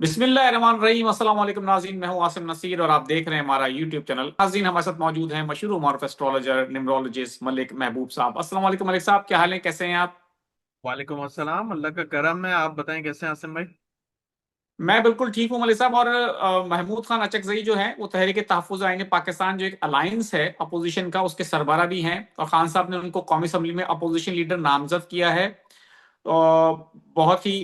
बिस्मिल्लाहिर्रहमानिर्रहीम। अस्सलाम वालेकुम नाज़रीन, मैं हूं आसिम नसीर और आप देख रहे हैं हमारा यूट्यूब चैनल। नाज़रीन, हमारे साथ मौजूद हैं मशहूर मारूफ एस्ट्रोलॉजर न्यूमरोलॉजिस्ट मलिक महबूब साहब। अस्सलाम वालेकुम मलिक साहब, क्या हाल है, कैसे हैं आप? वालेकुम अस्सलाम। अल्लाह का करम है। आप बताएं कैसे हैं आसिम भाई। मैं बिल्कुल ठीक हूं मलिक साहब। और महमूद खान अचकजई जो है वो तहरीक तहफ़्फ़ुज़ आईन पाकिस्तान जो एक अलायंस है अपोजिशन का, उसके सरबराह भी हैं और खान साहब ने उनको कौमी असम्बली में अपोजिशन लीडर नामजद किया है। और बहुत ही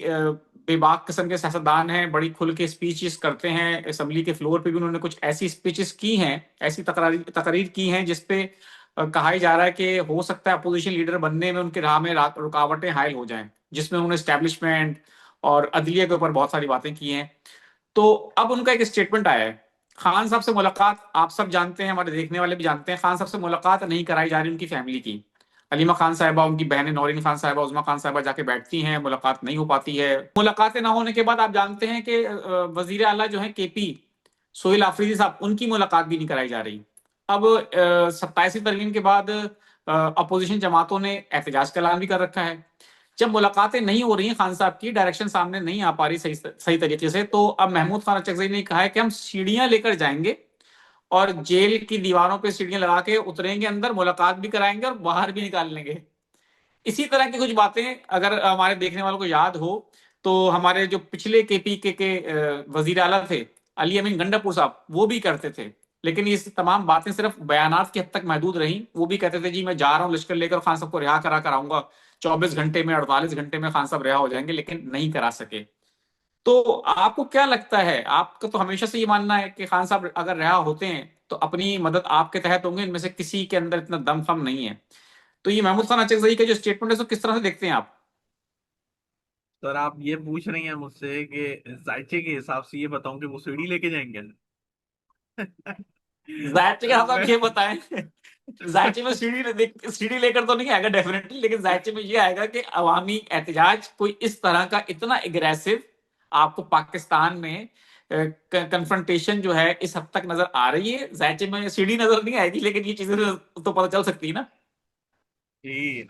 बेबाक किस्म के सियासतदान हैं, बड़ी खुल के स्पीचेस करते हैं। असम्बली के फ्लोर पे भी उन्होंने कुछ ऐसी स्पीचेस की हैं, ऐसी तकरीर की हैं जिसपे कहा ही जा रहा है कि हो सकता है अपोजिशन लीडर बनने में उनके राह में रुकावटें हायल हो जाएं, जिसमें उन्होंने स्टैब्लिशमेंट और अदलिया के ऊपर बहुत सारी बातें की हैं। तो अब उनका एक स्टेटमेंट आया है। खान साहब से मुलाकात आप सब जानते हैं, हमारे देखने वाले भी जानते हैं, खान साहब से मुलाकात नहीं कराई जा रही उनकी फैमिली की। अलीमा खान साहिबा, उनकी बहनें नौरीन खान साहिबा, उज़मा खान साहिबा जाके बैठती हैं, मुलाकात नहीं हो पाती है। मुलाकातें ना होने के बाद आप जानते हैं कि वजीर आला जो है केपी सोहेल आफरीदी साहब, उनकी मुलाकात भी नहीं कराई जा रही। अब 27वीं तरमीम के बाद अपोजिशन जमातों ने एहतजाज का ऐलान भी कर रखा है। जब मुलाकातें नहीं हो रही हैं, खान साहब की डायरेक्शन सामने नहीं आ पा रही सही सही तरीके से, तो अब महमूद खान अचकज़ई ने कहा है कि हम सीढ़ियां लेकर जाएंगे और जेल की दीवारों पे सीढ़ियां लगा के उतरेंगे अंदर, मुलाकात भी कराएंगे और बाहर भी निकाल लेंगे। इसी तरह की कुछ बातें अगर हमारे देखने वालों को याद हो, तो हमारे जो पिछले केपी के वजीर आला थे अली अमीन गंडापुर साहब, वो भी करते थे। लेकिन ये तमाम बातें सिर्फ बयानात की हद तक महदूद रहीं। वो भी कहते थे जी मैं जा रहा हूँ लश्कर लेकर, खान साहब को रिहा करा कर आऊंगा, 24 घंटे में, 48 घंटे में खान साहब रिहा हो जाएंगे, लेकिन नहीं करा सके। तो आपको क्या लगता है? आपका तो हमेशा से ये मानना है कि खान साहब अगर रिहा होते हैं तो अपनी मदद आपके तहत होंगे, इनमें से किसी के अंदर इतना दम खम नहीं है। तो ये महमूद खान अचकजई का जो स्टेटमेंट है, उसको किस तरह से देखते हैं आप? सर आप ये पूछ रही हैं मुझसे कि जायचे के हिसाब से ये बताऊं कि वो सीढ़ी लेके जाएंगे। जायचे का आप मैं ये बताएं। जायचे में सीढ़ी लेकर तो नहीं आएगा डेफिनेटली, लेकिन जायचे में ये आएगा कि अवामी एहतजाज कोई इस तरह का इतना एग्रेसिव आपको पाकिस्तान में कन्फ्रंटेशन जो है इस हद तक नजर आ रही है। जायचे में सीढ़ी नजर नहीं आएगी, लेकिन ये चीजें तो पता चल सकती है ना। कि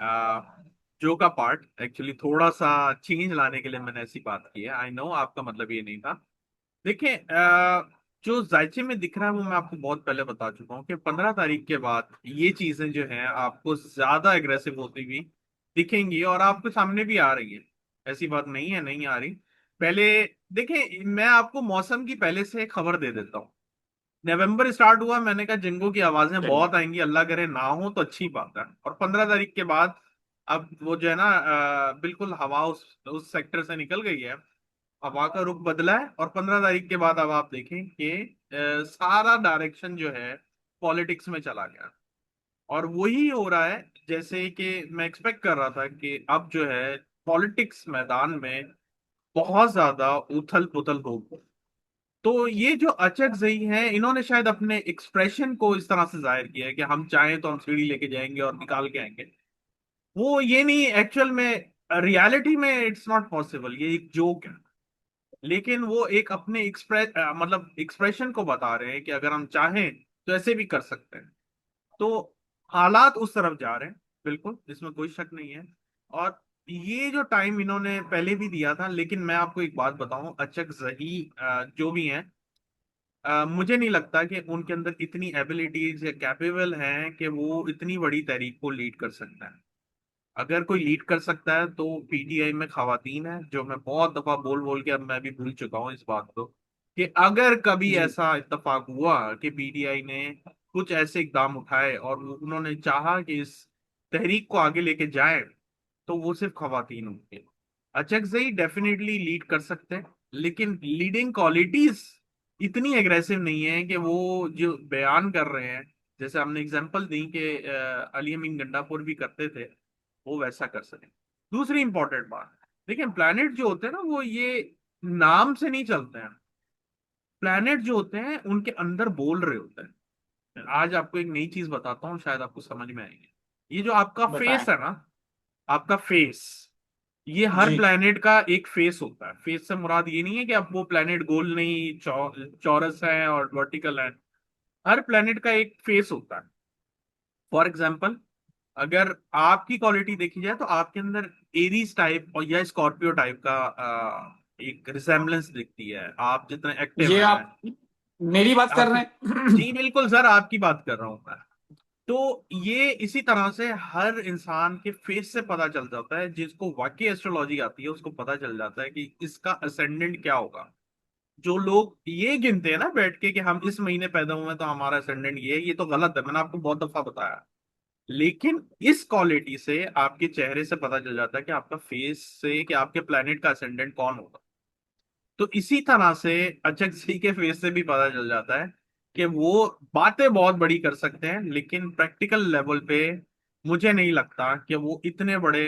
जो का पार्ट एक्चुअली थोड़ा सा चेंज लाने के लिए मैंने ऐसी बात की है। आई नो आपका मतलब ये नहीं था। देखिए जो जायचे में दिख रहा है वो मैं आपको बहुत पहले बता चुका हूँ कि 15 तारीख के बाद ये चीजें जो हैं आपको ज्यादा एग्रेसिव होती हुई दिखेंगी और आपके सामने भी आ रही है। ऐसी बात नहीं है नहीं आ रही। पहले देखिए मैं आपको मौसम की पहले से एक खबर दे देता हूँ। नवंबर स्टार्ट हुआ, मैंने कहा जिंगों की आवाजें चलिए। बहुत आएंगी, अल्लाह करे ना हो तो अच्छी बात है। और 15 तारीख के बाद अब वो जो है ना बिल्कुल हवा उस सेक्टर से निकल गई है। हवा का रुख बदला है और 15 तारीख के बाद अब आप देखें कि सारा डायरेक्शन जो है पॉलिटिक्स में चला गया। और वही हो रहा है जैसे कि मैं एक्सपेक्ट कर रहा था कि अब जो है पॉलिटिक्स मैदान में बहुत ज्यादा उथल पुथल होगी। तो ये जो अचकजई हैं इन्होंने शायद अपने एक्सप्रेशन को इस तरह से जाहिर किया है कि हम चाहें तो हम सीढ़ी लेके जाएंगे और निकाल के आएंगे। वो ये नहीं, एक्चुअल में रियलिटी में इट्स नॉट पॉसिबल, ये एक जोक है। लेकिन वो एक अपने मतलब एक्सप्रेशन को बता रहे हैं कि अगर हम चाहें तो ऐसे भी कर सकते हैं। तो हालात उस तरफ जा रहे हैं, बिल्कुल इसमें कोई शक नहीं है। और ये जो टाइम इन्होंने पहले भी दिया था, लेकिन मैं आपको एक बात बताऊं, अचकजही जो भी हैं मुझे नहीं लगता कि उनके अंदर इतनी एबिलिटीज या कैपेबल हैं कि वो इतनी बड़ी तहरीक को लीड कर सकता है। अगर कोई लीड कर सकता है तो पीटीआई में खवातीन है, जो मैं बहुत दफा बोल बोल के अब मैं भी भूल चुका हूँ इस बात को, कि अगर कभी जी। ऐसा इत्तेफाक हुआ कि पीटीआई ने कुछ ऐसे इकदाम उठाए और उन्होंने चाहा कि इस तहरीक को आगे लेके जाए, तो वो सिर्फ खवातीन होंगे। अचकजई डेफिनेटली लीड कर सकते हैं, लेकिन लीडिंग क्वालिटीज इतनी एग्रेसिव नहीं है कि वो जो बयान कर रहे हैं, जैसे हमने एग्जांपल दी कि अली अमीन गंडापुर भी करते थे, वो वैसा कर सके। दूसरी इंपॉर्टेंट बात, देखिए प्लैनेट जो होते हैं ना वो ये नाम से नहीं चलते हैं। प्लैनेट जो होते हैं उनके अंदर बोल रहे होते हैं। आज आपको एक नई चीज बताता हूँ, शायद आपको समझ में आएगी। ये जो आपका बताएं। फेस है ना, आपका फेस, ये हर जी। प्लेनेट का एक फेस होता है। फेस से मुराद ये नहीं है कि अब वो प्लेनेट गोल नहीं चौरस है और वर्टिकल है। हर प्लेनेट का एक फेस होता है। फॉर एग्जाम्पल, अगर आपकी क्वालिटी देखी जाए तो आपके अंदर एरीज टाइप और या स्कॉर्पियो टाइप का एक रिसेम्बलेंस दिखती है, आप जितने एक्टिव ये हैं। आप मेरी बात कर आप, रहे हैं? जी बिल्कुल सर, आपकी बात कर रहा हूं मैं। तो ये इसी तरह से हर इंसान के फेस से पता चल जाता है, जिसको वाकई एस्ट्रोलॉजी आती है उसको पता चल जाता है कि इसका असेंडेंट क्या होगा। जो लोग ये गिनते हैं ना बैठ के कि हम इस महीने पैदा हुए हैं तो हमारा असेंडेंट ये तो गलत है, मैंने आपको बहुत दफा बताया। लेकिन इस क्वालिटी से आपके चेहरे से पता चल जाता है कि आपका फेस से कि आपके प्लेनेट का असेंडेंट कौन होगा। तो इसी तरह से अचक जी के फेस से भी पता चल जाता है कि वो बातें बहुत बड़ी कर सकते हैं, लेकिन प्रैक्टिकल लेवल पे मुझे नहीं लगता कि वो इतने बड़े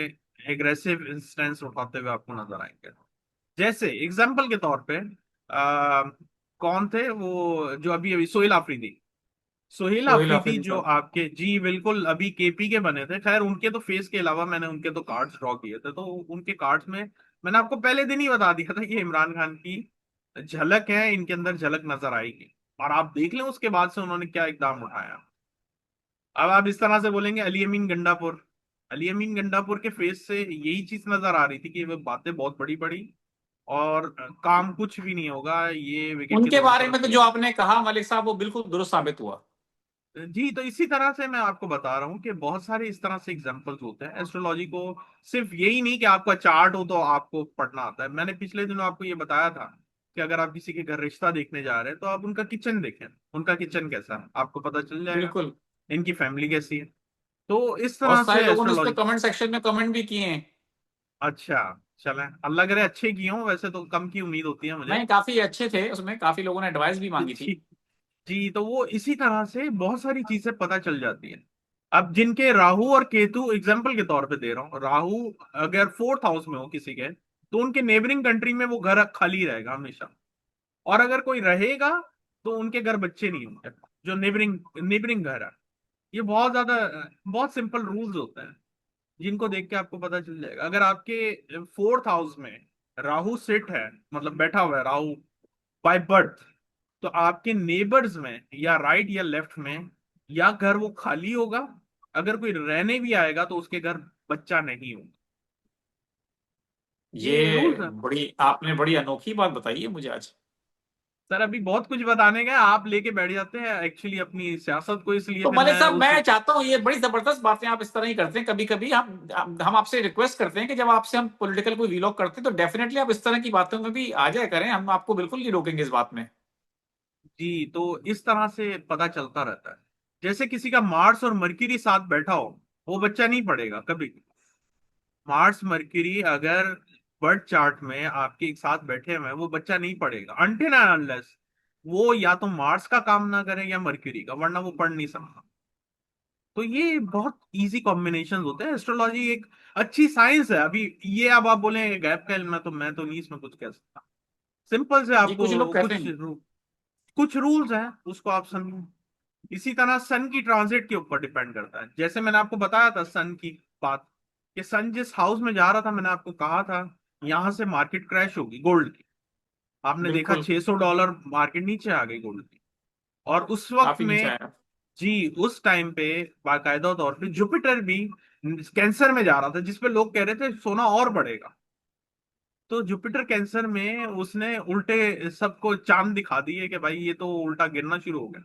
एग्रेसिव इंस्टेंस उठाते हुए आपको नजर आएंगे। जैसे एग्जाम्पल के तौर पे कौन थे वो जो अभी अभी सोहेल आफरीदी। सोहेल सोहेल आफरीदी आफरीदी जो साहब। आपके, जी बिल्कुल, अभी केपी के बने थे। खैर उनके तो फेस के अलावा मैंने उनके तो कार्ड्स ड्रॉ किए थे, तो उनके कार्ड्स में मैंने आपको पहले दिन ही बता दिया था कि ये इमरान खान की झलक है, इनके अंदर झलक नजर आएगी। और आप देख लें उसके बाद से उन्होंने क्या इकदाम उठाया। अब आप इस तरह से बोलेंगे अली अमीन गंडापुर। अली अमीन गंडापुर के फेस से यही चीज नजर आ रही थी कि वो बातें बहुत बड़ी बड़ी और काम कुछ भी नहीं होगा, ये विकेट की उनके दोनों बारे तरफ में तो जो खेलेंगे। आपने कहा मलिक साहब वो बिल्कुल दुरुस्त साबित हुआ। जी, तो इसी तरह से मैं आपको बता रहा हूँ कि बहुत सारे इस तरह से एग्जांपल्स होते हैं एस्ट्रोलॉजी को। सिर्फ यही नहीं कि आपका चार्ट हो तो आपको पढ़ना आता है। मैंने पिछले दिनों आपको ये बताया था कि अगर आप किसी के घर रिश्ता देखने जा रहे हैं तो आप उनका किचन देखें, उनका किचन कैसा है आपको पता चल जाएगा, बिल्कुल। इनकी फैमिली कैसी है। तो इस बहुत तरह सारे से लोगों ने उस पर एस्ट्रोलॉजी। कमेंट सेक्शन में कमेंट भी किए हैं। अच्छा, चलें, अल्लाह करे अच्छे किए हों, वैसे तो कम की उम्मीद होती है मुझे। नहीं, काफी अच्छे थे, उसमें काफी लोगों ने एडवाइस भी मांगी जी। थी। जी, तो वो इसी तरह से बहुत सारी चीजें पता चल जाती है। अब जिनके राहु और केतु, एग्जाम्पल के तौर पे दे रहा हूँ, राहु अगर फोर्थ हाउस में हो किसी के, तो उनके नेबरिंग कंट्री में वो घर खाली रहेगा हमेशा। और अगर कोई रहेगा तो उनके घर बच्चे नहीं होंगे, जो नेबरिंग नेबरिंग घर है। ये बहुत ज्यादा बहुत सिंपल रूल्स होते हैं जिनको देख के आपको पता चल जाएगा। अगर आपके फोर्थ हाउस में राहु सिट है, मतलब बैठा हुआ है राहु बाय बर्थ, तो आपके नेबर्स में या राइट या लेफ्ट में या घर वो खाली होगा, अगर कोई रहने भी आएगा तो उसके घर बच्चा नहीं होगा। ये ये रूल्स है। बड़ी आपने बड़ी अनोखी बात बताई है मुझे आज। सर अभी बहुत कुछ बताने का, आप लेके बैठ जाते हैं एक्चुअली अपनी सियासत को, इसलिए तो फिर मलिक मैं साहब, उस मैं चाहता हूँ ये बड़ी जबरदस्त बातें आप इस तरह ही करते हैं। कभी कभी हम आपसे रिक्वेस्ट करते हैं कि जब आपसे हम पॉलिटिकल कोई वीलॉग करते हैं तो डेफिनेटली आप इस तरह की बातों में भी आ जाया करें। हम आपको बिल्कुल नहीं रोकेंगे इस बात में। जी, तो इस तरह से पता चलता रहता है। जैसे किसी का मार्स और मरकरी साथ बैठा हो, वो बच्चा नहीं पड़ेगा कभी। मार्स मरकरी अगर बर्थ चार्ट में आपके एक साथ बैठे हुए हैं, वो बच्चा नहीं पड़ेगा अनटिल एंड अनलेस वो या तो मार्स का काम ना करे या मरकरी का, वरना वो पढ़ नहीं सकता। तो ये बहुत इजी कॉम्बिनेशन होते हैं। एस्ट्रोलॉजी एक अच्छी साइंस है। अभी ये अब आप बोले गैप का इल्म है, तो मैं तो नहीं इसमें कुछ कह सकता। सिंपल से जी, कुछ आपको लोग कहते कुछ हैं। कुछ रूल्स हैं, उसको आप समझो। इसी तरह सन की ट्रांजिट के ऊपर डिपेंड करता है। जैसे मैंने आपको बताया था सन की बात, कि सन जिस हाउस में जा रहा था, मैंने आपको कहा था यहां से मार्केट क्रैश होगी गोल्ड की। आपने देखा बिल्कुल। $600 मार्केट नीचे आ गई गोल्ड की। और उस वक्त काफी नीचे में, आया। जी उस टाइम पे बाकायदा तौर पे जुपिटर भी कैंसर में जा रहा था, जिसपे लोग कह रहे थे सोना और बढ़ेगा। तो जुपिटर कैंसर में उसने उल्टे सबको चांद दिखा दिए कि भाई ये तो उल्टा गिरना शुरू हो गया।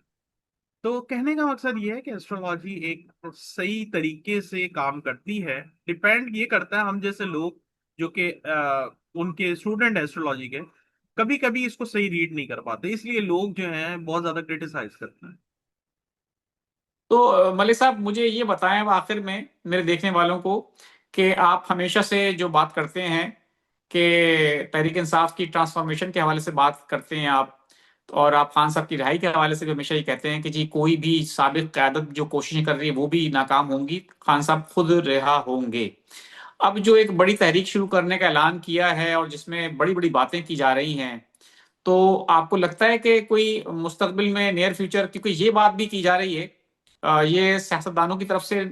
तो कहने का मकसद ये है कि एस्ट्रोलॉजी एक सही तरीके से काम करती है। डिपेंड ये करता है हम जैसे लोग जो कि उनके स्टूडेंट एस्ट्रोलॉजी के, कभी कभी इसको सही रीड नहीं कर पाते, इसलिए लोग जो हैं बहुत ज्यादा क्रिटिसाइज करते हैं। तो मलिक साहब, मुझे ये बताएं अब आखिर में मेरे देखने वालों को कि आप हमेशा से जो बात करते हैं कि तहरीक इंसाफ की ट्रांसफॉर्मेशन के हवाले से बात करते हैं आप, और आप खान साहब की रिहाई के हवाले से भी हमेशा ये कहते हैं कि जी कोई भी साबिक क़यादत जो कोशिशें कर रही है वो भी नाकाम होंगी, खान साहब खुद रिहा होंगे। अब जो एक बड़ी तहरीक शुरू करने का ऐलान किया है और जिसमें बड़ी बड़ी बातें की जा रही हैं, तो आपको लगता है कि कोई मुस्तकबिल में नियर फ्यूचर, क्योंकि ये बात भी की जा रही है, ये सियासतदानों की तरफ से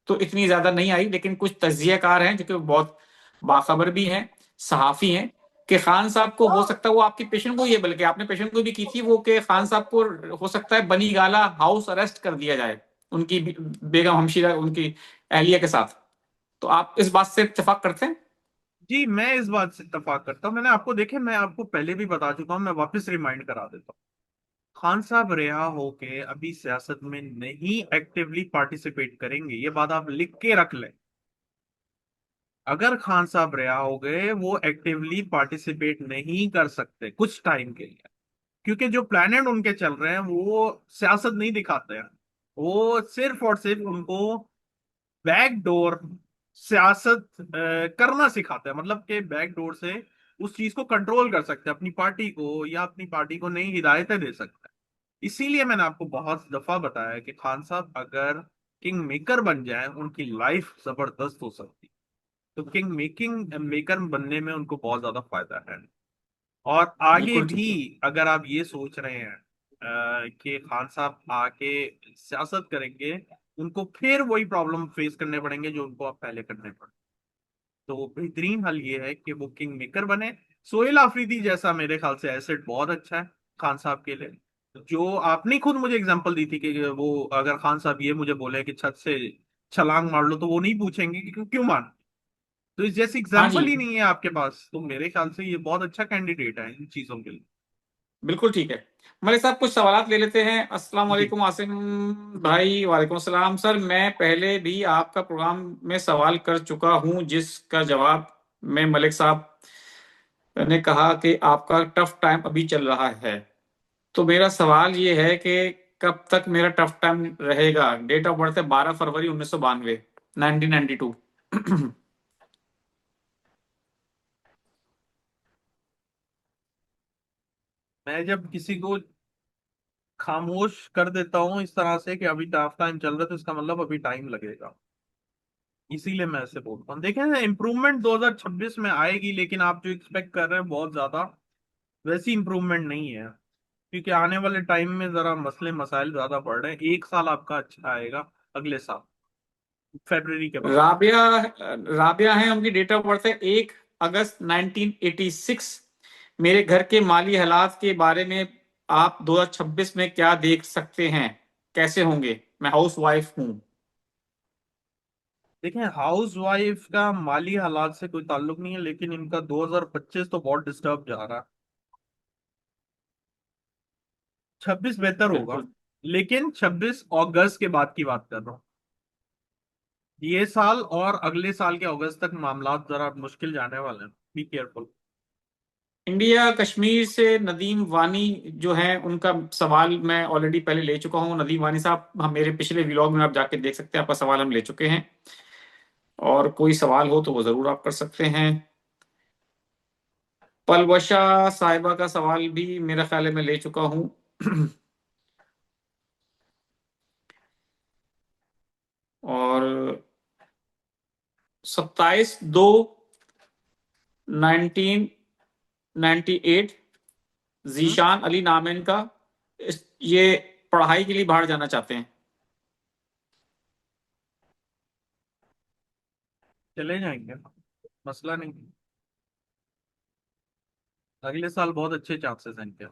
तो इतनी ज्यादा नहीं आई, लेकिन कुछ तज्जियाकार हैं जो कि बहुत बाखबर भी हैं, सहाफी हैं, कि खान साहब को हो सकता है, वो आपकी पेशेंट को, ये बल्कि आपने पेशेंट को भी की थी वो, कि खान साहब को हो सकता है बनी गाला हाउस अरेस्ट कर दिया जाए उनकी बेगम हमशीरा, उनकी अहलिया के साथ। तो आप इस बात से इत्तेफाक करते हैं? जी, मैं इस बात से इत्तेफाक करता हूँ। मैंने आपको देखे, मैं आपको पहले भी बता चुका हूँ, मैं वापस रिमाइंड करा देता हूँ। खान साहब रिहा होके अभी सियासत में नहीं एक्टिवली पार्टिसिपेट करेंगे, ये बात आप लिख के रख लें। अगर खान साहब रिहा हो गए, वो एक्टिवली पार्टिसिपेट नहीं कर सकते कुछ टाइम के लिए, क्योंकि जो प्लानट उनके चल रहे हैं वो सियासत नहीं दिखाते हैं। वो सिर्फ और सिर्फ उनको बैकडोर सियासत करना सिखाते हैं, मतलब कि बैकडोर से उस चीज को कंट्रोल कर सकते हैं अपनी पार्टी को, या अपनी पार्टी को नई हिदायतें दे सकते हैं। इसीलिए मैंने आपको बहुत दफा बताया कि खान साहब अगर किंग मेकर बन जाए, उनकी लाइफ जबरदस्त हो सकती है। तो किंग मेकिंग मेकर बनने में उनको बहुत ज्यादा फायदा है। और आगे बिल्कुल भी ठीक है। अगर आप ये सोच रहे हैं कि खान साहब आके सियासत करेंगे, उनको फिर वही प्रॉब्लम फेस करने पड़ेंगे जो उनको अब पहले करने पड़े। तो बेहतरीन हल ये है कि वो किंग मेकर बने। सोहेल आफरीदी जैसा मेरे ख्याल से एसेट बहुत अच्छा है खान साहब के लिए। जो आपने खुद मुझे एग्जांपल दी थी कि वो अगर खान साहब ये मुझे बोले कि छत से छलांग मार लो, तो वो नहीं पूछेंगे कि क्यों मान। तो इस जैसी हाँ जी, एग्जांपल ही नहीं है आपके पास, तो मेरे ख्याल से ये बहुत अच्छा कैंडिडेट है इन चीजों के लिए। बिल्कुल ठीक है। मलिक साहब कुछ सवालात ले लेते हैं। अस्सलाम जी। वालेकुम आसिम भाई। वालेकुम अस्सलाम सर, मैं पहले भी आपका प्रोग्राम में सवाल कर चुका हूं जिसका जवाब में मलिक साहब ने कहा कि आपका टफ टाइम अभी चल रहा है। तो मेरा सवाल ये है कि कब तक मेरा टफ टाइम रहेगा। डेट ऑफ बर्थ है 12 फरवरी 1992, 1992। मैं जब किसी को खामोश कर देता हूँ इस तरह से कि अभी टफ टाइम चल रहा है, तो इसका मतलब अभी टाइम लगेगा। इसीलिए मैं ऐसे बोलता हूँ। देखें, इम्प्रूवमेंट 2026 में आएगी, लेकिन आप जो एक्सपेक्ट कर रहे हैं बहुत ज्यादा वैसी इम्प्रूवमेंट नहीं है। क्योंकि आने वाले टाइम में जरा मसले मसाइल ज्यादा बढ़ रहे हैं। एक साल आपका अच्छा आएगा अगले साल फरवरी के बाद। राबिया, राबिया है, उनकी डेट ऑफ बर्थ है 1 अगस्त 1986। मेरे घर के माली हालात के बारे में आप 2026 में क्या देख सकते हैं, कैसे होंगे? मैं हाउस वाइफ हूँ। देखें, हाउस वाइफ का माली हालात से कोई ताल्लुक नहीं है, लेकिन इनका 2025 तो बहुत डिस्टर्ब जा रहा है। 26 बेहतर होगा, बिल्कुल। लेकिन 26 अगस्त के बाद की बात कर रहा हूँ। ये साल और अगले साल के अगस्त तक मामलात जरा मुश्किल जाने वाले हैं। Be careful. इंडिया कश्मीर से नदीम वानी जो है, उनका सवाल मैं ऑलरेडी पहले ले चुका हूँ। नदीम वानी साहब, हम मेरे पिछले व्लॉग में आप जाके देख सकते हैं, आपका सवाल हम ले चुके हैं। और कोई सवाल हो तो वो जरूर आप कर सकते हैं। पलवशा साहिबा का सवाल भी मेरा ख्याल है मैं ले चुका हूँ। और 27/2/1998, हम्म। जीशान अली नाम है इनका। ये पढ़ाई के लिए बाहर जाना चाहते हैं। चले जाएंगे, मसला नहीं। अगले साल बहुत अच्छे चांसेस हैं इनके।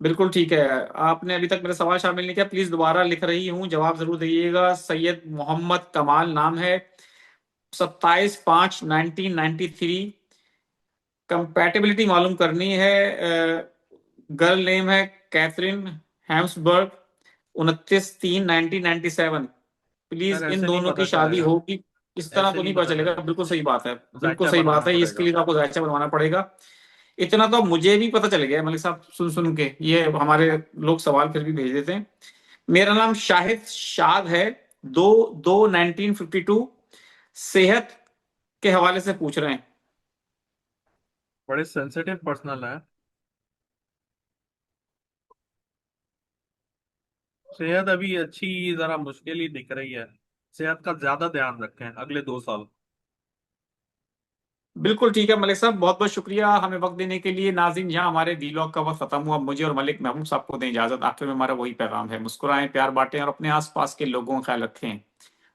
बिल्कुल ठीक है। आपने अभी तक मेरा सवाल शामिल नहीं किया, प्लीज दोबारा लिख रही हूँ, जवाब जरूर दीजिएगा। सैयद मोहम्मद कमाल नाम है, 27/5/1993। कंपैटिबिलिटी मालूम करनी है। गर्ल नेम है कैथरीन हेम्सबर्ग, 29/3/1997। सर प्लीज इन ऐसे नहीं दोनों की पता शादी चलेगा। होगी। इस तरह ऐसे तो नहीं नहीं पता पता चलेगा। चलेगा। बिल्कुल सही बात है। बिल्कुल जायचा सही बात बनाना है, इसके पड़ेगा। लिए तो आपको जायचा बनवाना पड़ेगा। इतना तो मुझे भी पता चल गया मलिक साहब, सुन सुन के। ये हमारे लोग सवाल फिर भी भेज देते हैं। मेरा नाम शाहिद शाद है। 2/2/1952। सेहत के हवाले से पूछ रहे हैं। बड़े सेंसिटिव पर्सनल है। सेहत अभी अच्छी, जरा मुश्किल ही दिख रही है। सेहत का ज्यादा ध्यान रखें अगले 2 साल। बिल्कुल ठीक है मलिक साहब, बहुत बहुत शुक्रिया हमें वक्त देने के लिए। नाज़रीन, यहाँ हमारे वीलॉग का वक्त खत्म हुआ। मुझे और मलिक महमूद साहब को दें इजाजत। आखिर में हमारा वही पैगाम है, मुस्कुराएं, प्यार बांटें और अपने आसपास के लोगों का ख्याल रखें।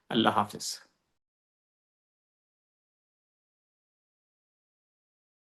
अल्लाह हाफिज।